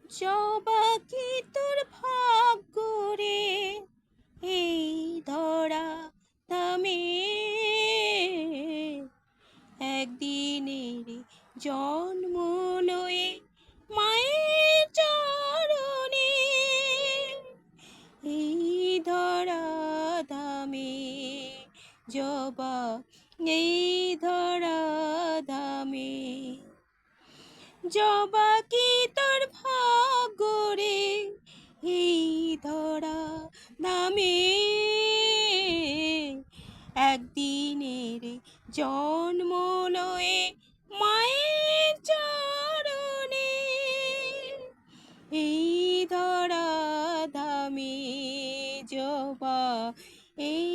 জবা কি তোর ভাগ্য রে এই ধরা ধামে, একদিনের জন্ম লয়ে মায়ের চরণে, এই ধরা ধামে জবা, এই ধরা ধামে। জবা কি তোর ভাগ্য রে এই ধরা ধামে, একদিনের জন্ম লয়ে মায়ের চরণে, এই ধরা ধামে জবা, এই